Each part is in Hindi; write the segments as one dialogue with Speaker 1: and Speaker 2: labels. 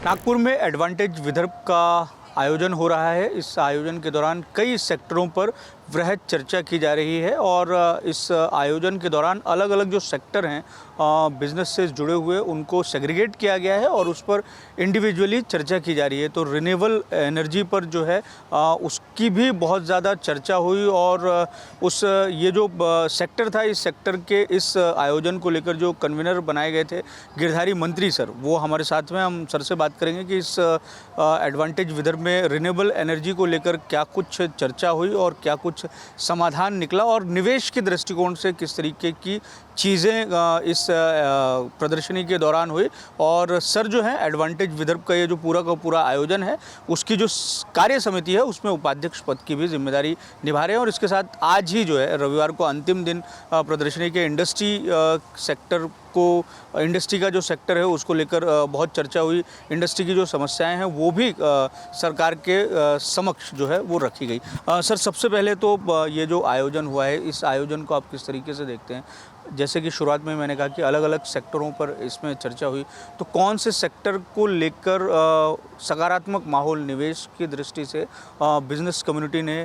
Speaker 1: नागपुर में एडवांटेज विदर्भ का आयोजन हो रहा है। इस आयोजन के दौरान कई सेक्टरों पर वृहद चर्चा की जा रही है और इस आयोजन के दौरान अलग अलग जो सेक्टर हैं बिज़नेस से जुड़े हुए उनको सेग्रीगेट किया गया है और उस पर इंडिविजुअली चर्चा की जा रही है। तो रिन्यूएबल एनर्जी पर जो है उसकी भी बहुत ज़्यादा चर्चा हुई और उस ये जो सेक्टर था, इस सेक्टर के इस आयोजन को लेकर जो कन्वीनर बनाए गए थे गिरधारी मंत्री सर, वो हमारे साथ में, हम सर से बात करेंगे कि इस एडवांटेज विदर्भ में रिन्यूएबल एनर्जी को लेकर क्या कुछ चर्चा हुई और क्या कुछ समाधान निकला और निवेश के दृष्टिकोण से किस तरीके की चीज़ें इस प्रदर्शनी के दौरान हुई। और सर जो है एडवांटेज विदर्भ का ये जो पूरा का पूरा आयोजन है उसकी जो कार्य समिति है उसमें उपाध्यक्ष पद की भी जिम्मेदारी निभा रहे हैं। और इसके साथ आज ही जो है रविवार को अंतिम दिन प्रदर्शनी के इंडस्ट्री का जो सेक्टर है उसको लेकर बहुत चर्चा हुई। इंडस्ट्री की जो समस्याएं हैं वो भी सरकार के समक्ष जो है वो रखी गई। सर, सबसे पहले तो ये जो आयोजन हुआ है, इस आयोजन को आप किस तरीके से देखते हैं? जैसे कि शुरुआत में मैंने कहा कि अलग अलग सेक्टरों पर इसमें चर्चा हुई, तो कौन से सेक्टर को लेकर सकारात्मक माहौल निवेश की दृष्टि से बिजनेस कम्युनिटी ने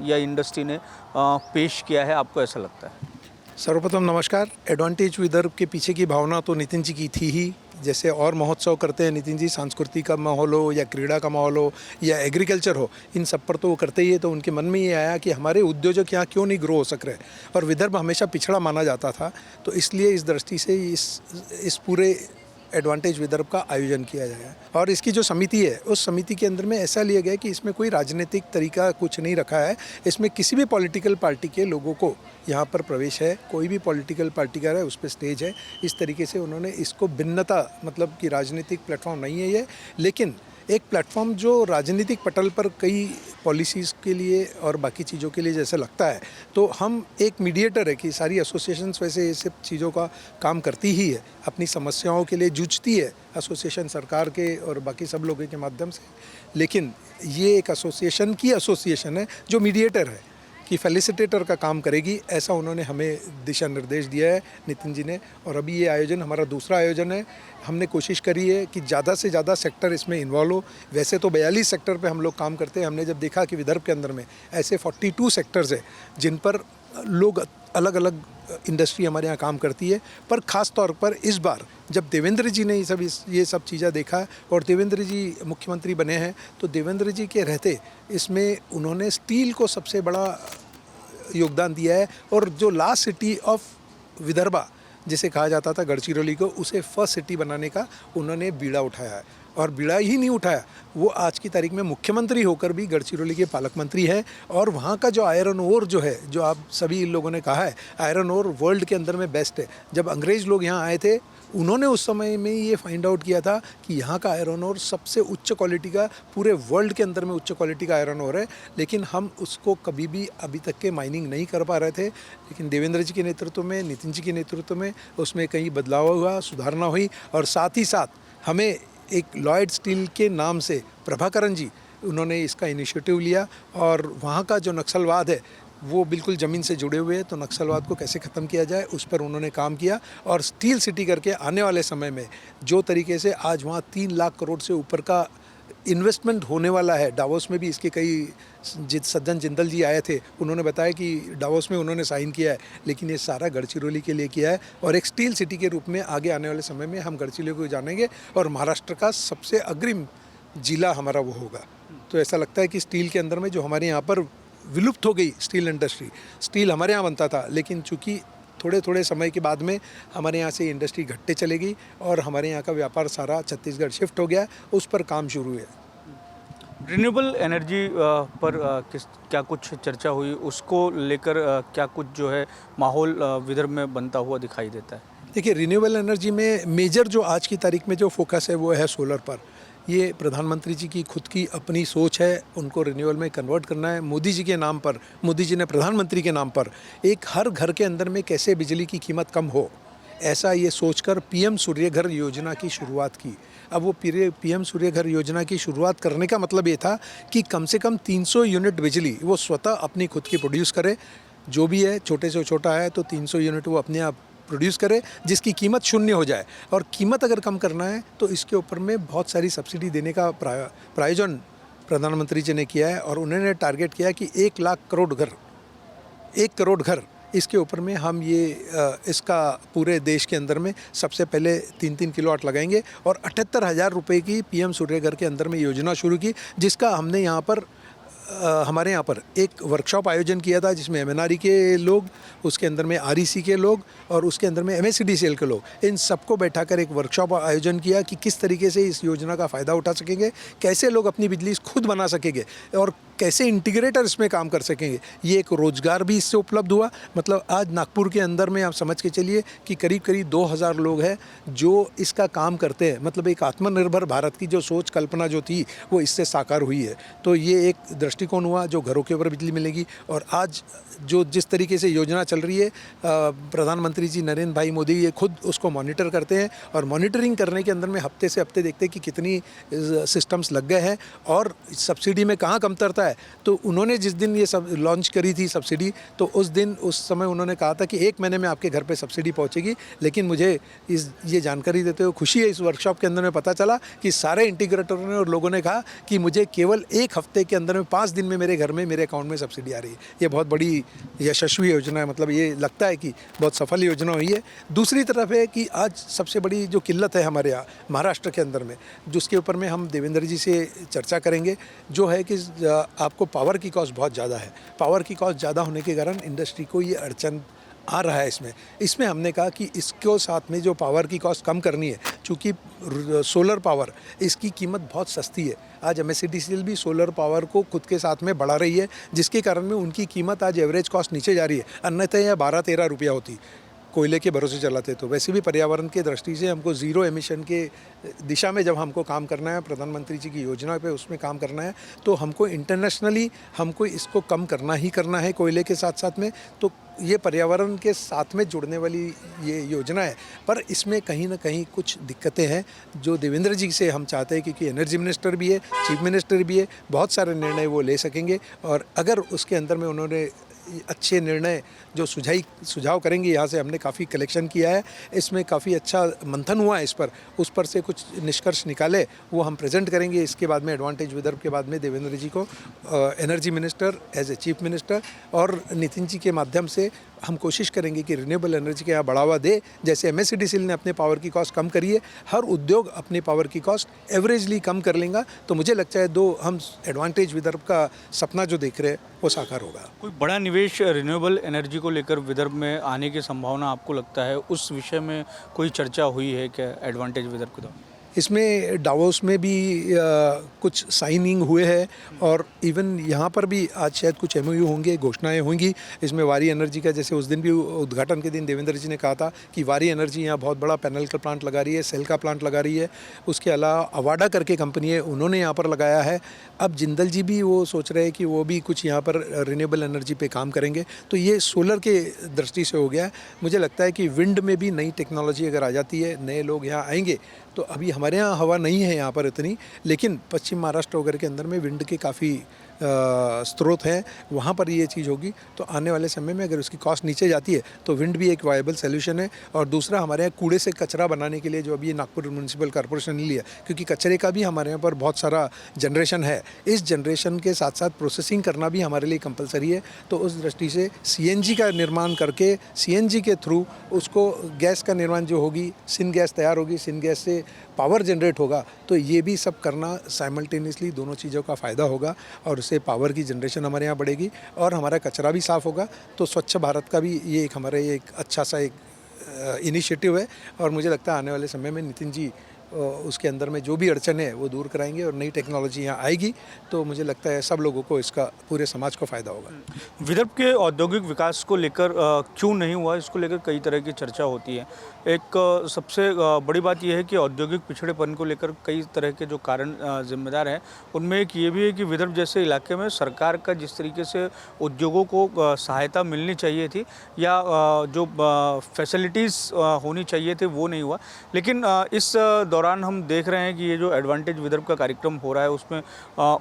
Speaker 1: या इंडस्ट्री ने पेश किया है, आपको ऐसा लगता है?
Speaker 2: सर्वप्रथम नमस्कार। एडवांटेज विदर्भ के पीछे की भावना तो नितिन जी की थी ही। जैसे और महोत्सव करते हैं नितिन जी, सांस्कृतिक का माहौल हो या क्रीड़ा का माहौल हो या एग्रीकल्चर हो, इन सब पर तो वो करते ही है। तो उनके मन में ये आया कि हमारे उद्योजक यहाँ क्यों नहीं ग्रो हो सक रहे, और विदर्भ हमेशा पिछड़ा माना जाता था। तो इसलिए इस दृष्टि से इस पूरे एडवांटेज विदर्भ का आयोजन किया जाएगा। और इसकी जो समिति है उस समिति के अंदर में ऐसा लिया गया कि इसमें कोई राजनीतिक तरीका कुछ नहीं रखा है। इसमें किसी भी पॉलिटिकल पार्टी के लोगों को यहाँ पर प्रवेश है, कोई भी पॉलिटिकल पार्टी का है उस पर स्टेज है। इस तरीके से उन्होंने इसको भिन्नता, मतलब कि राजनीतिक प्लेटफॉर्म नहीं है ये, लेकिन एक प्लेटफॉर्म जो राजनीतिक पटल पर कई पॉलिसीज़ के लिए और बाकी चीज़ों के लिए जैसे लगता है, तो हम एक मीडिएटर है कि सारी एसोसिएशंस वैसे ये सब चीज़ों का काम करती ही है, अपनी समस्याओं के लिए जूझती है एसोसिएशन सरकार के और बाकी सब लोगों के माध्यम से। लेकिन ये एक एसोसिएशन है जो मीडिएटर है, कि फैसिलिटेटर का काम करेगी, ऐसा उन्होंने हमें दिशा निर्देश दिया है नितिन जी ने। और अभी ये आयोजन हमारा दूसरा आयोजन है। हमने कोशिश करी है कि ज़्यादा से ज़्यादा सेक्टर इसमें इन्वॉल्व हो। वैसे तो 42 सेक्टर पे हम लोग काम करते हैं। हमने जब देखा कि विदर्भ के अंदर में ऐसे 42 सेक्टर्स है जिन पर लोग अलग अलग इंडस्ट्री हमारे यहाँ काम करती है, पर ख़ास तौर पर इस बार जब देवेंद्र जी ने ये सब चीज़ें देखा और देवेंद्र जी मुख्यमंत्री बने हैं, तो देवेंद्र जी के रहते इसमें उन्होंने स्टील को सबसे बड़ा योगदान दिया है। और जो लास्ट सिटी ऑफ विदर्भा जिसे कहा जाता था गढ़चिरौली को, उसे फर्स्ट सिटी बनाने का उन्होंने बीड़ा उठाया है। और बीड़ा ही नहीं उठाया, वो आज की तारीख में मुख्यमंत्री होकर भी गढ़चिरौली के पालक मंत्री हैं। और वहाँ का जो आयरन ओर जो है, जो आप सभी इन लोगों ने कहा है आयरन ओर वर्ल्ड के अंदर में बेस्ट है। जब अंग्रेज़ लोग यहाँ आए थे, उन्होंने उस समय में ये फाइंड आउट किया था कि यहाँ का आयरन ओर सबसे उच्च क्वालिटी का, पूरे वर्ल्ड के अंदर में उच्च क्वालिटी का आयरन ओर है। लेकिन हम उसको कभी भी अभी तक के माइनिंग नहीं कर पा रहे थे। लेकिन देवेंद्र जी के नेतृत्व में, नितिन जी के नेतृत्व में उसमें कई बदलाव हुआ, सुधारना हुई। और साथ ही साथ हमें एक लॉयड स्टील के नाम से प्रभाकरण जी, उन्होंने इसका इनिशिएटिव लिया। और वहाँ का जो नक्सलवाद है वो बिल्कुल ज़मीन से जुड़े हुए हैं, तो नक्सलवाद को कैसे ख़त्म किया जाए उस पर उन्होंने काम किया। और स्टील सिटी करके आने वाले समय में जो तरीके से आज वहाँ 3 लाख करोड़ से ऊपर का इन्वेस्टमेंट होने वाला है। डावोस में भी इसके कई सज्जन जिंदल जी आए थे, उन्होंने बताया कि डावोस में उन्होंने साइन किया है, लेकिन ये सारा गढ़चिरौली के लिए किया है। और एक स्टील सिटी के रूप में आगे आने वाले समय में हम गढ़चिरौली को जानेंगे और महाराष्ट्र का सबसे अग्रिम जिला हमारा वो होगा। तो ऐसा लगता है कि स्टील के अंदर में जो हमारे यहाँ पर विलुप्त हो गई स्टील इंडस्ट्री, स्टील हमारे यहाँ बनता था, लेकिन चूँकि थोड़े थोड़े समय के बाद में हमारे यहाँ से इंडस्ट्री घटते चलेगी और हमारे यहाँ का व्यापार सारा छत्तीसगढ़ शिफ्ट हो गया, उस पर काम शुरू है।
Speaker 1: रिन्यूएबल एनर्जी पर क्या कुछ चर्चा हुई, उसको लेकर क्या कुछ जो है माहौल विदर्भ में बनता हुआ दिखाई देता है?
Speaker 2: देखिए, रिन्यूएबल एनर्जी में मेजर जो आज की तारीख में जो फोकस है वो है सोलर पर। ये प्रधानमंत्री जी की खुद की अपनी सोच है, उनको रिन्यूएबल में कन्वर्ट करना है। मोदी जी के नाम पर, मोदी जी ने प्रधानमंत्री के नाम पर एक हर घर के अंदर में कैसे बिजली की कीमत कम हो, ऐसा ये सोचकर पीएम सूर्य घर योजना की शुरुआत की। अब वो पीएम सूर्य घर योजना की शुरुआत करने का मतलब ये था कि कम से कम 300 यूनिट बिजली वो स्वतः अपनी खुद की प्रोड्यूस करे। जो भी है, छोटे से छोटा है तो 300 यूनिट वो अपने आप प्रोड्यूस करे जिसकी कीमत शून्य हो जाए। और कीमत अगर कम करना है तो इसके ऊपर में बहुत सारी सब्सिडी देने का प्रायोजन प्रधानमंत्री जी ने किया है। और उन्होंने टारगेट किया कि 1 करोड़ घर इसके ऊपर में हम ये इसका पूरे देश के अंदर में सबसे पहले 3-3 किलोवाट लगाएंगे। और 78,000 रुपये की पीएम सूर्य घर के अंदर में योजना शुरू की, जिसका हमने यहाँ पर हमारे यहाँ पर एक वर्कशॉप आयोजन किया था, जिसमें एमएनआरई के लोग, उसके अंदर में आरईसी के लोग और उसके अंदर में एमएससीडीसीएल के लोग, इन सबको बैठाकर एक वर्कशॉप आयोजन किया कि किस तरीके से इस योजना का फ़ायदा उठा सकेंगे, कैसे लोग अपनी बिजली खुद बना सकेंगे और कैसे इंटीग्रेटर इसमें काम कर सकेंगे। ये एक रोज़गार भी इससे उपलब्ध हुआ। मतलब आज नागपुर के अंदर में आप समझ के चलिए कि करीब करीब 2,000 लोग हैं जो इसका काम करते हैं। मतलब एक आत्मनिर्भर भारत की जो सोच कल्पना जो थी वो इससे साकार हुई है। तो ये एक दृष्टिकोण हुआ जो घरों के ऊपर बिजली मिलेगी। और आज जो जिस तरीके से योजना चल रही है, प्रधानमंत्री जी नरेंद्र भाई मोदी ये खुद उसको मॉनिटर करते हैं और मॉनिटरिंग करने के अंदर में हफ्ते से हफ्ते देखते हैं कि कितनी सिस्टम्स लग गए हैं और सब्सिडी में कहाँ कमतरता है। तो उन्होंने जिस दिन ये सब लॉन्च करी थी सब्सिडी, तो उस दिन उस समय उन्होंने कहा था कि 1 महीने में आपके घर पे सब्सिडी पहुंचेगी। लेकिन मुझे ये जानकारी देते हुए खुशी है, इस वर्कशॉप के अंदर में पता चला कि सारे इंटीग्रेटरों ने और लोगों ने कहा कि मुझे केवल 1 हफ्ते के अंदर में 5 दिन में मेरे घर में मेरे अकाउंट में सब्सिडी आ रही है। ये बहुत बड़ी यशस्वी योजना है। मतलब ये लगता है कि बहुत सफल योजना हुई है। दूसरी तरफ है कि आज सबसे बड़ी जो किल्लत है हमारे यहाँ महाराष्ट्र के अंदर में, जिसके ऊपर में हम देवेंद्र जी से चर्चा करेंगे, जो है कि आपको पावर की कॉस्ट बहुत ज़्यादा है। पावर की कॉस्ट ज़्यादा होने के कारण इंडस्ट्री को ये अड़चन आ रहा है। इसमें हमने कहा कि इसको साथ में जो पावर की कॉस्ट कम करनी है, चूँकि सोलर पावर इसकी कीमत बहुत सस्ती है। आज एमएससीडीसीएल भी सोलर पावर को खुद के साथ में बढ़ा रही है, जिसके कारण में उनकी कीमत आज एवरेज कॉस्ट नीचे जा रही है। अन्यथा यह 12-13 रुपया होती कोयले के भरोसे चलाते। तो वैसे भी पर्यावरण के दृष्टि से हमको ज़ीरो एमिशन के दिशा में जब हमको काम करना है, प्रधानमंत्री जी की योजना पे उसमें काम करना है, तो हमको इंटरनेशनली हमको इसको कम करना ही करना है कोयले के साथ साथ में। तो ये पर्यावरण के साथ में जुड़ने वाली ये योजना है, पर इसमें कहीं ना कहीं कुछ दिक्कतें हैं जो देवेंद्र जी से हम चाहते हैं, क्योंकि एनर्जी मिनिस्टर भी है, चीफ मिनिस्टर भी है, बहुत सारे निर्णय वो ले सकेंगे। और अगर उसके अंदर में उन्होंने अच्छे निर्णय जो सुझाव करेंगे, यहाँ से हमने काफ़ी कलेक्शन किया है, इसमें काफ़ी अच्छा मंथन हुआ है, उस पर से कुछ निष्कर्ष निकाले वो हम प्रेजेंट करेंगे। इसके बाद में एडवांटेज विदर्भ के बाद में देवेंद्र जी को energy minister as a chief minister और नितिन जी के माध्यम से हम कोशिश करेंगे कि रिन्यूएबल एनर्जी के यहाँ बढ़ावा दे। जैसे एमएससीडीसीएल ने अपने पावर की कॉस्ट कम करी है, हर उद्योग अपने पावर की कॉस्ट एवरेजली कम कर लेगा। तो मुझे लगता है हम एडवांटेज विदर्भ का सपना जो देख रहे हैं वो साकार होगा।
Speaker 1: कोई बड़ा निवेश रिन्यूएबल एनर्जी को लेकर विदर्भ में आने की संभावना आपको लगता है? उस विषय में कोई चर्चा हुई है क्या एडवांटेज विदर्भ के दौरान?
Speaker 2: इसमें डावोस में भी कुछ साइनिंग हुए हैं और इवन यहाँ पर भी आज शायद कुछ एमओयू होंगे, घोषणाएं होंगी। इसमें वारी एनर्जी का, जैसे उस दिन भी उद्घाटन के दिन देवेंद्र जी ने कहा था कि वारी एनर्जी यहाँ बहुत बड़ा पैनल का प्लांट लगा रही है, सेल का प्लांट लगा रही है। उसके अलावा अवाडा करके कंपनी है, उन्होंने यहाँ पर लगाया है। अब जिंदल जी भी वो सोच रहे हैं कि वो भी कुछ यहाँ पर रिन्यूएबल एनर्जी पे काम करेंगे। तो ये सोलर के दृष्टि से हो गया है। मुझे लगता है कि विंड में भी नई टेक्नोलॉजी अगर आ जाती है, नए लोग यहाँ आएंगे, तो अभी हमारे यहाँ हवा नहीं है यहाँ पर इतनी, लेकिन पश्चिम महाराष्ट्र वगैरह के अंदर में विंड के काफ़ी स्रोत हैं, वहाँ पर ये चीज़ होगी। तो आने वाले समय में अगर उसकी कॉस्ट नीचे जाती है तो विंड भी एक वायबल सोल्यूशन है। और दूसरा, हमारे यहाँ कूड़े से कचरा बनाने के लिए जो अभी नागपुर म्यूनसिपल कॉर्पोरेशन ने लिया, क्योंकि कचरे का भी हमारे यहाँ पर बहुत सारा जनरेशन है, इस जनरेशन के साथ साथ प्रोसेसिंग करना भी हमारे लिए कंपलसरी है। तो उस दृष्टि से सीएनजी का निर्माण करके सीएनजी के थ्रू उसको गैस का निर्माण जो होगी, सिन गैस तैयार होगी, सिन गैस से पावर जनरेट होगा। तो ये भी सब करना साइमल्टेनियसली, दोनों चीज़ों का फ़ायदा होगा और उससे पावर की जनरेशन हमारे यहाँ बढ़ेगी और हमारा कचरा भी साफ़ होगा। तो स्वच्छ भारत का भी ये एक हमारे एक अच्छा सा एक इनिशिएटिव है। और मुझे लगता है आने वाले समय में नितिन जी उसके अंदर में जो भी अड़चन है वो दूर कराएंगे और नई टेक्नोलॉजी यहाँ आएगी। तो मुझे लगता है सब लोगों को इसका, पूरे समाज को फ़ायदा होगा।
Speaker 1: विदर्भ के औद्योगिक विकास को लेकर क्यों नहीं हुआ, इसको लेकर कई तरह की चर्चा होती है। एक सबसे बड़ी बात यह है कि औद्योगिक पिछड़ेपन को लेकर कई तरह के जो कारण जिम्मेदार हैं, उनमें एक ये भी है कि विदर्भ जैसे इलाके में सरकार का जिस तरीके से उद्योगों को सहायता मिलनी चाहिए थी या जो फैसिलिटीज़ होनी चाहिए थे वो नहीं हुआ। लेकिन इस दौरान दौरान हम देख रहे हैं कि ये जो एडवांटेज विदर्भ का कार्यक्रम हो रहा है उसमें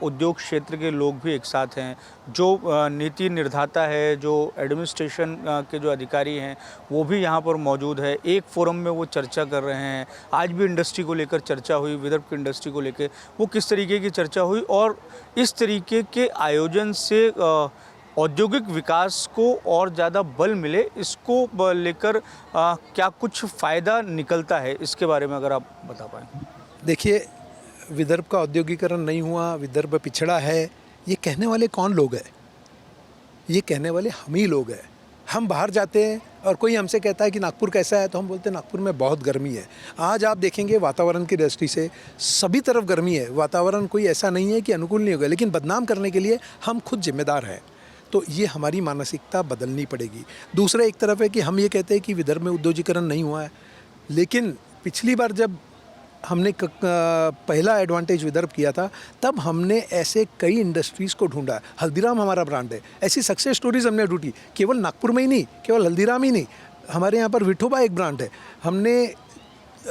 Speaker 1: उद्योग क्षेत्र के लोग भी एक साथ हैं, जो नीति निर्धाता है, जो एडमिनिस्ट्रेशन के जो अधिकारी हैं वो भी यहाँ पर मौजूद है। एक फोरम में वो चर्चा कर रहे हैं। आज भी इंडस्ट्री को लेकर चर्चा हुई, विदर्भ की इंडस्ट्री को लेकर वो किस तरीके की चर्चा हुई और इस तरीके के आयोजन से औद्योगिक विकास को और ज़्यादा बल मिले, इसको लेकर क्या कुछ फ़ायदा निकलता है, इसके बारे में अगर आप बता पाएँ।
Speaker 2: देखिए, विदर्भ का औद्योगिकरण नहीं हुआ, विदर्भ पिछड़ा है, ये कहने वाले कौन लोग हैं? ये कहने वाले हम ही लोग हैं। हम बाहर जाते हैं और कोई हमसे कहता है कि नागपुर कैसा है, तो हम बोलते हैं नागपुर में बहुत गर्मी है। आज आप देखेंगे वातावरण की दृष्टि से सभी तरफ गर्मी है, वातावरण कोई ऐसा नहीं है कि अनुकूल नहीं होगा, लेकिन बदनाम करने के लिए हम खुद जिम्मेदार हैं। तो ये हमारी मानसिकता बदलनी पड़ेगी। दूसरा एक तरफ है कि हम ये कहते हैं कि विदर्भ में औद्योगिकरण नहीं हुआ है, लेकिन पिछली बार जब हमने पहला एडवांटेज विदर्भ किया था तब हमने ऐसे कई इंडस्ट्रीज़ को ढूंढा। हल्दीराम हमारा ब्रांड है, ऐसी सक्सेस स्टोरीज हमने ढूंढी, केवल नागपुर में ही नहीं, केवल हल्दीराम ही नहीं, हमारे यहाँ पर विठोबा एक ब्रांड है।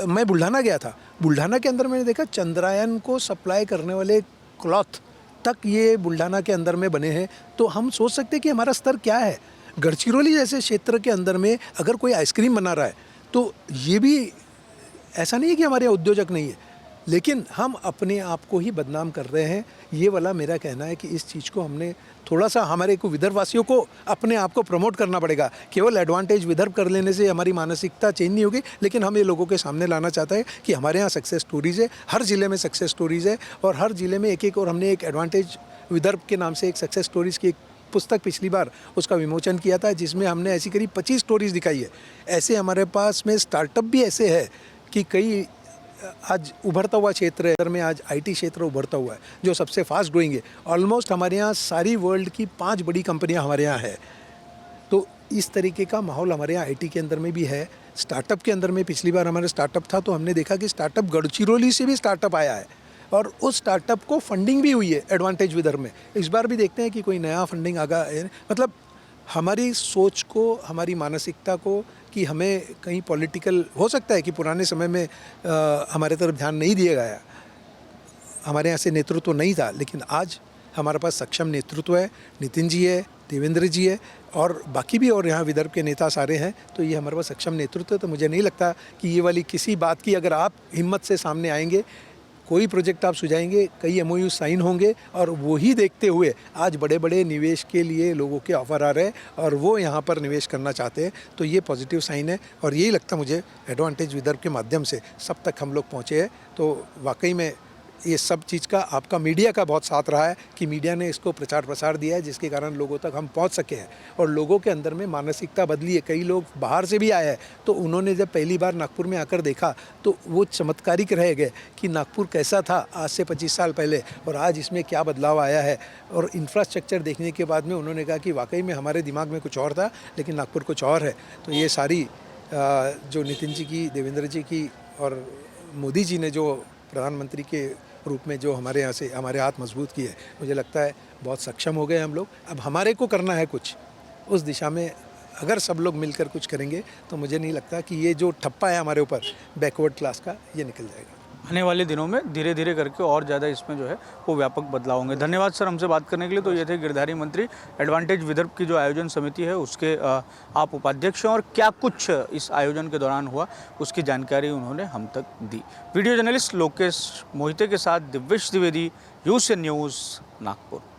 Speaker 2: मैं बुल्ढाना गया था, बुल्ढाना के अंदर मैंने देखा चंद्रयान को सप्लाई करने वाले क्लॉथ तक ये बुल्ढाना के अंदर में बने हैं। तो हम सोच सकते हैं कि हमारा स्तर क्या है। गढ़चिरौली जैसे क्षेत्र के अंदर में अगर कोई आइसक्रीम बना रहा है तो ये भी ऐसा नहीं है कि हमारे उद्योजक नहीं है, लेकिन हम अपने आप को ही बदनाम कर रहे हैं। ये वाला मेरा कहना है कि इस चीज़ को हमने थोड़ा सा हमारे को विदर्भवासियों को अपने आप को प्रमोट करना पड़ेगा। केवल एडवांटेज विदर्भ कर लेने से हमारी मानसिकता चेंज नहीं होगी, लेकिन हम ये लोगों के सामने लाना चाहते हैं कि हमारे यहाँ सक्सेस स्टोरीज़ है, हर ज़िले में सक्सेस स्टोरीज़ है और हर ज़िले में एक एक। और हमने एक एडवांटेज विदर्भ के नाम से एक सक्सेस स्टोरीज़ की एक पुस्तक पिछली बार उसका विमोचन किया था, जिसमें हमने ऐसी करीब 25 स्टोरीज़ दिखाई है। ऐसे हमारे पास में स्टार्टअप भी ऐसे है कि कई आज उभरता हुआ क्षेत्र है, में आज आईटी क्षेत्र उभरता हुआ है जो सबसे फास्ट ग्रोइंग है। ऑलमोस्ट हमारे यहाँ सारी वर्ल्ड की 5 बड़ी कंपनियाँ हमारे यहाँ है। तो इस तरीके का माहौल हमारे यहाँ आईटी के अंदर में भी है। स्टार्टअप के अंदर में पिछली बार हमारा स्टार्टअप था तो हमने देखा कि स्टार्टअप गढ़चिरौली से भी स्टार्टअप आया है और उस स्टार्टअप को फंडिंग भी हुई है एडवांटेज विदर्भ में। इस बार भी देखते हैं कि कोई नया फंडिंग आगा है। मतलब हमारी सोच को, हमारी मानसिकता को कि हमें कहीं पॉलिटिकल हो सकता है कि पुराने समय में हमारे तरफ ध्यान नहीं दिया गया, हमारे यहाँ से नेतृत्व नहीं था, लेकिन आज हमारे पास सक्षम नेतृत्व है। नितिन जी है, देवेंद्र जी है और बाकी भी और यहाँ विदर्भ के नेता सारे हैं। तो ये हमारे पास सक्षम नेतृत्व है। तो मुझे नहीं लगता कि ये वाली किसी बात की, अगर आप हिम्मत से सामने आएंगे, कोई प्रोजेक्ट आप सुझाएंगे, कई एमओयू साइन होंगे और वही देखते हुए आज बड़े बड़े निवेश के लिए लोगों के ऑफर आ रहे हैं और वो यहाँ पर निवेश करना चाहते हैं। तो ये पॉजिटिव साइन है और यही लगता मुझे एडवांटेज विदर्भ के माध्यम से सब तक हम लोग पहुँचे हैं। तो वाकई में ये सब चीज़ का आपका मीडिया का बहुत साथ रहा है कि मीडिया ने इसको प्रचार प्रसार दिया है, जिसके कारण लोगों तक हम पहुंच सके हैं और लोगों के अंदर में मानसिकता बदली है। कई लोग बाहर से भी आए हैं तो उन्होंने जब पहली बार नागपुर में आकर देखा तो वो चमत्कारिक रह गए कि नागपुर कैसा था आज से 25 साल पहले और आज इसमें क्या बदलाव आया है। और इंफ्रास्ट्रक्चर देखने के बाद में उन्होंने कहा कि वाकई में हमारे दिमाग में कुछ और था लेकिन नागपुर कुछ और है। तो ये सारी जो नितिन जी की, देवेंद्र जी की और मोदी जी ने जो प्रधानमंत्री के रूप में जो हमारे यहाँ से हमारे हाथ मजबूत किए, मुझे लगता है बहुत सक्षम हो गए हम लोग। अब हमारे को करना है कुछ उस दिशा में। अगर सब लोग मिलकर कुछ करेंगे तो मुझे नहीं लगता कि ये जो ठप्पा है हमारे ऊपर बैकवर्ड क्लास का, ये निकल जाएगा।
Speaker 1: आने वाले दिनों में धीरे धीरे करके और ज़्यादा इसमें जो है वो व्यापक बदलाव होंगे। धन्यवाद सर हमसे बात करने के लिए। तो ये थे गिरधारी मंत्री, एडवांटेज विदर्भ की जो आयोजन समिति है उसके आप उपाध्यक्ष हैं और क्या कुछ इस आयोजन के दौरान हुआ उसकी जानकारी उन्होंने हम तक दी। वीडियो जर्नलिस्ट लोकेश मोहिते के साथ दिव्येश द्विवेदी, यूएसएन न्यूज़, नागपुर।